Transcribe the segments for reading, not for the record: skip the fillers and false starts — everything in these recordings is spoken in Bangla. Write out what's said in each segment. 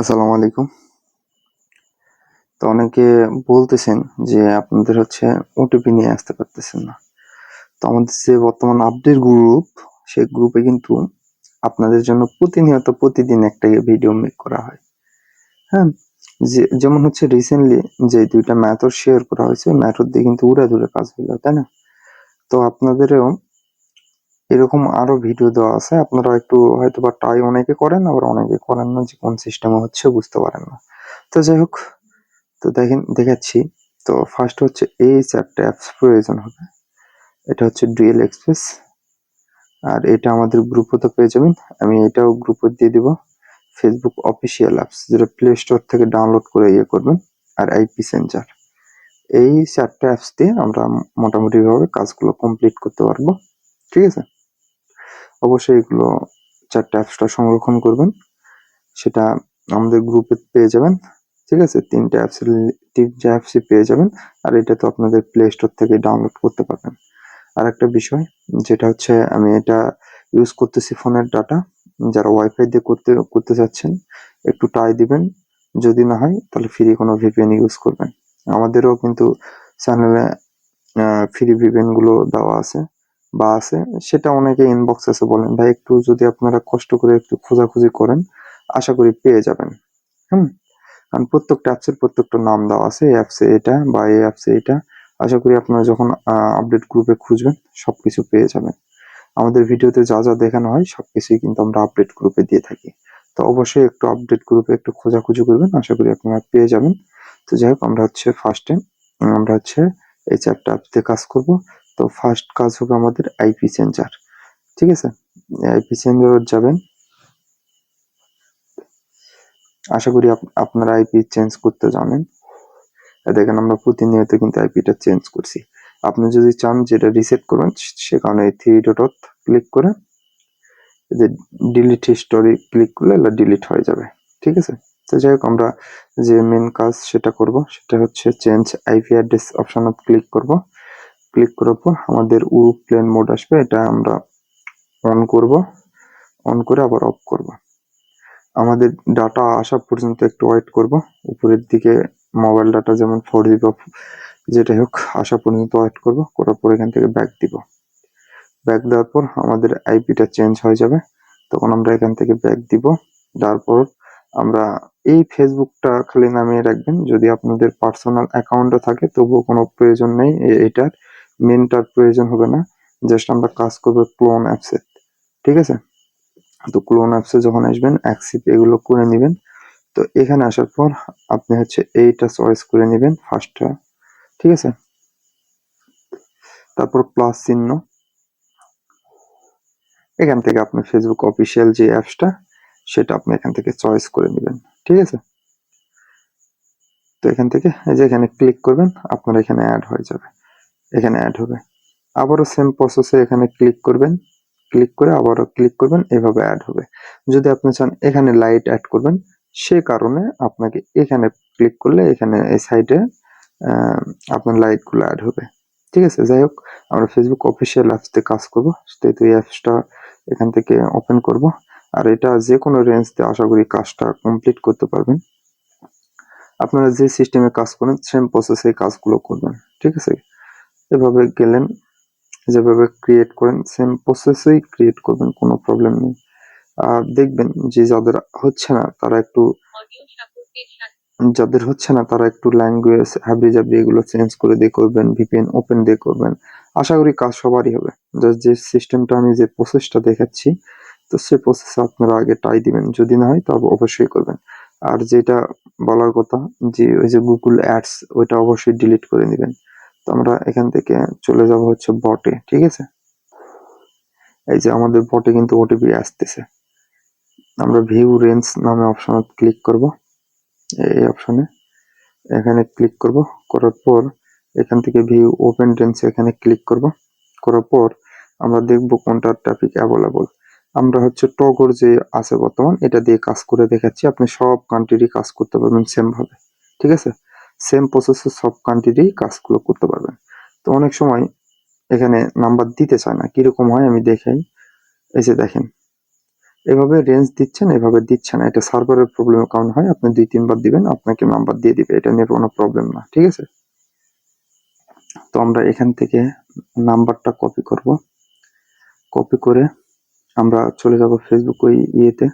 আসসালামু আলাইকুম। তো অনেকে বলতেছেন যে আপনাদের ওটিপি নিয়ে আসতে পারতেছেন না। তো আমাদের যে বর্তমান আপডেট গ্রুপ, সেই গ্রুপে কিন্তু আপনাদের জন্য প্রতিদিন একটা ভিডিও মেক করা হয়। হ্যাঁ? যেমন রিসেন্টলি যে ২ টা মেথড শেয়ার করা হয়েছে, মেথড দিয়ে কিন্তু উড়াধুরা কাজ হলো, তাই না? তো আপনাদেরও এরকম আরো ভিডিও দেওয়া আছে। আপনারা একটু হয়তোবা ট্রাই অনেকে করেন, আবার অনেকে করেন না, যে কোন সিস্টেমে হচ্ছে বুঝতে পারেন না। তো যাই হোক, তো দেখেন দেখাচ্ছি। তো ফার্স্ট এই ৪ টা অ্যাপস প্রয়োজন হবে। এটা ডুয়েল এক্সপ্রেস, আর এটা আমাদের গ্রুপে পেয়ে যাবেন। আমি এটাও গ্রুপে দিয়ে দিব। ফেসবুক অফিসিয়াল অ্যাপস, যেটা প্লে স্টোর থেকে ডাউনলোড করে করবেন। আর আইপি সেন্সার, এই ৪ টা অ্যাপস দিয়ে আমরা মোটামুটি ভাবে কাজগুলো কমপ্লিট করতে পারবো। ঠিক আছে? অবশ্যই এগুলো ৪ টা অ্যাপসটা সংরক্ষণ করবেন। সেটা আমাদের গ্রুপে পেয়ে যাবেন। ঠিক আছে? ৩ টা অ্যাপসই পেয়ে যাবেন। আর এটা তো আপনাদের প্লে স্টোর থেকে ডাউনলোড করতে পারবেন। আরেকটা বিষয়, যেটা আমি এটা ইউজ করতেছি ফোনের ডাটা। যারা ওয়াইফাই দিয়ে করতে চাচ্ছেন, একটু ট্রাই দিবেন। যদি না হয় তাহলে ফ্রি কোনো ভিপিএন ইউজ করবেন। আমাদেরও কিন্তু চ্যানেলে ফ্রি ভিপিএন গুলো দেওয়া আছে বা আছে। সেটা অনেকে ইনবক্স এসে বলেন, ভাই একটু যদি আপনারা কষ্ট করে একটু খোঁজাখুঁজি করেন, আশা করি পেয়ে যাবেন। হুম? কারণ প্রত্যেকটা অ্যাপসের প্রত্যেকটা নাম দেওয়া আছে, এই অ্যাপসে এটা বা এই অ্যাপসে এটা। আশা করি আপনারা যখন আপডেট গ্রুপে খুঁজবেন, সবকিছু পেয়ে যাবেন। আমাদের ভিডিওতে যা যা দেখানো হয় সবকিছুই কিন্তু আমরা আপডেট গ্রুপে দিয়ে থাকি। তো অবশ্যই একটু আপডেট গ্রুপে একটু খোঁজাখুঁজি করবেন, আশা করি আপনারা পেয়ে যাবেন। তো যাই হোক, আমরা ফার্স্টে আমরা এই ৪ টা অ্যাপ দিয়ে কাজ করব। তো ফার্স্ট কাজ হবে আমাদের আইপি চেঞ্জার। ঠিক আছে? আইপি চেঞ্জার যাবেন। আশা করি আপনারা আইপি চেঞ্জ করতে জানেন। দেখেন, আমরা প্রতিনিয়ত কিন্তু আইপিটা চেঞ্জ করছি। আপনি যদি চান যেটা রিসেট করবেন, সেখানে এই 3 ডট ক্লিক করে যে ডিলিট হিস্টোরি ক্লিক করলে এটা ডিলিট হয়ে যাবে। ঠিক আছে? তো যাই হোক, আমরা যে মেন কাজ সেটা করব। সেটা চেঞ্জ আইপি অ্যাড্রেস অপশনে ক্লিক করব। ক্লিক করার পর আমাদের প্লেন মোড আসবে, এটা আমরা অন করব। অন করে আবার অফ করব। আমাদের ডাটা আসা পর্যন্ত একটু ওয়েট করব। উপরের দিকে মোবাইল ডাটা যেমন 4G বা যেটাই হোক, আসা পর্যন্ত ওয়েট করব। করার পর এখান থেকে ব্যাক দিব। ব্যাক দেওয়ার পর আমাদের আইপিটা চেঞ্জ হয়ে যাবে। তখন আমরা এখান থেকে ব্যাক দিব। দেওয়ার পর আমরা এই ফেসবুকটা খালি নামিয়ে রাখবেন। যদি আপনাদের পার্সোনাল অ্যাকাউন্টও থাকে তবুও কোনো প্রয়োজন নেই, এটার মেনটার প্রয়োজন হবে না। জাস্ট আমরা কাজ করবো ক্লোন অ্যাপসে। ঠিক আছে? তো ক্লোন অ্যাপসে যখন আসবেন, অ্যাক্সিপ এগুলো করে নেবেন। তো এখানে আসার পর আপনি এইটা চয়েস করে নেবেন ফার্স্টটা। ঠিক আছে? তারপর প্লাস চিহ্ন, এখান থেকে আপনি ফেসবুক অফিসিয়াল যে অ্যাপসটা, সেটা আপনি এখান থেকে চয়েস করে নেবেন। ঠিক আছে? তো এখান থেকে এই যে এখানে ক্লিক করবেন, আপনার এখানে অ্যাড হয়ে যাবে। এখানে অ্যাড হবে। আবারও সেম প্রসেসে এখানে ক্লিক করবেন। ক্লিক করে আবারও ক্লিক করবেন, এভাবে অ্যাড হবে। যদি আপনি চান এখানে লাইট অ্যাড করবেন, সে কারণে আপনাকে এখানে ক্লিক করলে এখানে এই সাইডে আপনার লাইটগুলো অ্যাড হবে। ঠিক আছে? যাই হোক, আমরা ফেসবুক অফিসিয়াল অ্যাপস দিয়ে কাজ করবো, যেহেতু এই অ্যাপসটা এখান থেকে ওপেন করব। আর এটা যে কোনো রেঞ্জ দিয়ে আশা করি কাজটা কমপ্লিট করতে পারবেন। আপনারা যে সিস্টেমে কাজ করেন সেম প্রসেসে কাজগুলো করবেন। ঠিক আছে? এভাবে গেলেন, যেভাবে ক্রিয়েট করেন সেম প্রসেসেই ক্রিয়েট করবেন, কোনো প্রবলেম নেই। আর দেখবেন যে যাদের হচ্ছে না তারা একটু ল্যাঙ্গুয়েজ হাবিজাবি এগুলো চেঞ্জ করে দিয়ে করবেন, ভিপিএন ওপেন দিয়ে করবেন। আশা করি কাজ সবারই হবে। জাস্ট যে সিস্টেমটা আমি যে প্রসেসটা দেখাচ্ছি, তো সেই প্রসেসে আপনারা আগে ট্রাই দিবেন। যদি না হয় তবে অবশ্যই করবেন। আর যেটা বলার কথা, যে ওই যে গুগল অ্যাডস, ওইটা অবশ্যই ডিলিট করে নেবেন। তো আমরা এখান থেকে চলে যাব বটে। ঠিক আছে? এই যে আমাদের বটে কিন্তু ওটিপি আসতেছে। আমরা ভিউ রেঞ্জ নামে অপশনে ক্লিক করব। এই অপশনে এখানে ক্লিক করব। করার পর এখান থেকে ভিউ ওপেন রেঞ্জ এখানে ক্লিক করব। করার পর আমরা দেখব কোনটা ট্রাফিক অ্যাভেলেবল। আমরা টগর যে আছে বর্তমান, এটা দিয়ে কাজ করে দেখাচ্ছি। আপনি সব কান্ট্রিরই কাজ করতে পারবেন সেম ভাবে। ঠিক আছে? সেম প্রসেসে সব কান্ট্রিরই কাজগুলো করতে পারবেন। তো অনেক সময় এখানে নাম্বার দিতে চায় না, কিরকম হয় আমি দেখাই। এই যে দেখেন, এভাবে রেঞ্জ দিচ্ছেন, এভাবে দিচ্ছেন না। এটা সার্ভারের প্রবলেমের কারণে হয়। আপনি 2-3 বার দিবেন, আপনাকে নাম্বার দিয়ে দিবে। এটা নিয়ে কোনো প্রবলেম না। ঠিক আছে? তো আমরা এখান থেকে নাম্বারটা কপি করব। কপি করে আমরা চলে যাব ফেসবুক ওই ইয়েতে।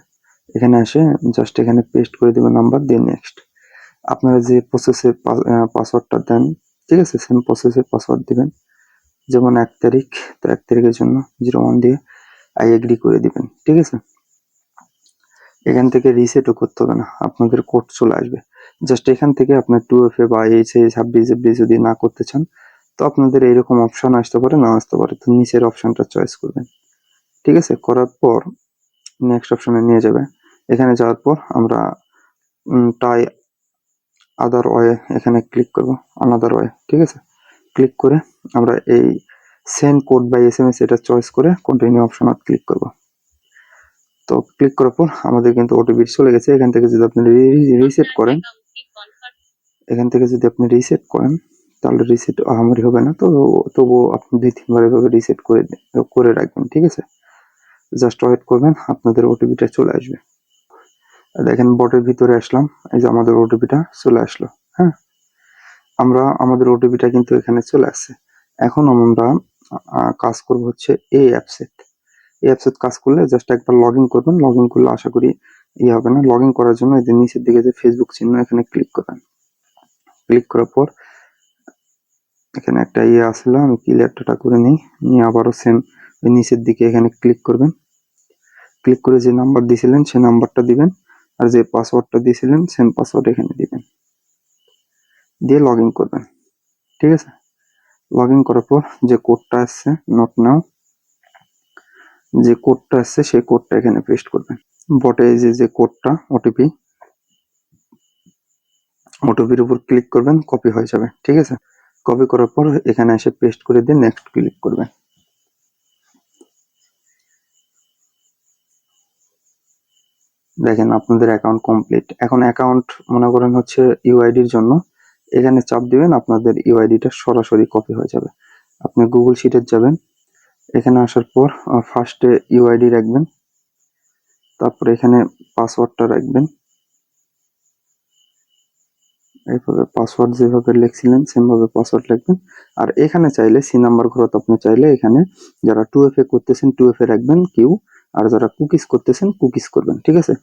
এখানে এসে জাস্ট এখানে পেস্ট করে দেব নাম্বার, দিয়ে নেক্সট। আপনারা যে প্রসেসে পাসওয়ার্ডটা দেন, ঠিক আছে, সেম প্রসেসে পাসওয়ার্ড দিবেন। যেমন 1 তারিখ, তো 1 তারিখের জন্য 01 দিয়ে আই এগ্রি করে দিবেন। ঠিক আছে? এখান থেকে রিসেটও করতে হবে না, আপনাদের কোড চলে আসবে। জাস্ট এখান থেকে আপনার 2FA বা HA 26FB যদি না করতে চান, তো আপনাদের এইরকম অপশন আসতে পারে, না আসতে পারে। তো নিচের অপশনটা চয়েস করবেন। ঠিক আছে? করার পর নেক্সট অপশনে নিয়ে যাবে। এখানে যাওয়ার পর আমরা টাই আদার ওয়ে এখানে ক্লিক করব, আনাদার ওয়ে। ঠিক আছে? ক্লিক করে আমরা এই সেন্ড কোড বাই SMS এটা চয়েস করে কন্টিনিউ অপশন ক্লিক করব। তো ক্লিক করার পর আমাদের কিন্তু ওটিপি চলে গেছে। এখান থেকে যদি আপনি রিসেট করেন, তাহলে রিসেট আহামরি হবে না। তো তবুও আপনি 2-3 বার এভাবে রিসেট করে রাখবেন। ঠিক আছে? জাস্ট ওয়েট করবেন, আপনাদের ওটিপিটা চলে আসবে। দেখেন বটের ভিতরে আসলাম, এই যে আমাদের ওটিপিটা চলে আসলো। হ্যাঁ, আমাদের ওটিপিটা কিন্তু এখানে চলে আসছে। এখন আমরা কাজ করব হচ্ছে এই অ্যাপসে। এই অ্যাপসে কাজ করলে জাস্ট একবার লগ ইন করবেন। লগ ইন করলে আশা করি হবে না। লগ ইন করার জন্য এই যে নিচের দিকে যে ফেসবুক চিহ্ন, এখানে ক্লিক করবেন। ক্লিক করার পর এখানে একটা আসলো, আমি ক্লিয়ার ডাটা করে নিয়ে আবারও সেম ওই নিচের দিকে এখানে ক্লিক করবেন। ক্লিক করে যে নাম্বার দিয়েছিলেন সেই নাম্বারটা দিবেন, আর যে পাসওয়ার্ডটা দিয়েছিলেন সেম পাসওয়ার্ড এখানে দিবেন, দিয়ে লগ ইন করবেন। ঠিক আছে? লগ ইন করার পর যে কোডটা আসছে, নোট নাও, যে কোডটা আসছে সেই কোডটা এখানে পেস্ট করবেন। বটে যে কোডটা ওটিপির উপর ক্লিক করবেন, কপি হয়ে যাবে। ঠিক আছে? কপি করার পর এখানে এসে পেস্ট করে দিয়ে নেক্সট ক্লিক করবেন। দেখেন আপনাদের অ্যাকাউন্ট কমপ্লিট। এখন অ্যাকাউন্ট মনে করেন হচ্ছে ইউআইডির জন্য, এখানে চাপ দিবেন, আপনাদের ইউআইডিটা সরাসরি কপি হয়ে যাবে। আপনি গুগল শিটে যাবেন, এখানে আসার পর ফার্স্টে ইউআইডি রাখবেন, তারপর এখানে পাসওয়ার্ডটা রাখবেন। এইভাবে পাসওয়ার্ড যেভাবে লিখছিলেন সেমভাবে পাসওয়ার্ড লিখবেন। আর এখানে চাইলে সি নাম্বার ঘরত আপনি চাইলে এখানে যারা 2FA করতেছেন 2FA রাখবেন কিউ, আর যারা কুকিজ করতেছেন কুকিজ করবেন। ঠিক আছে?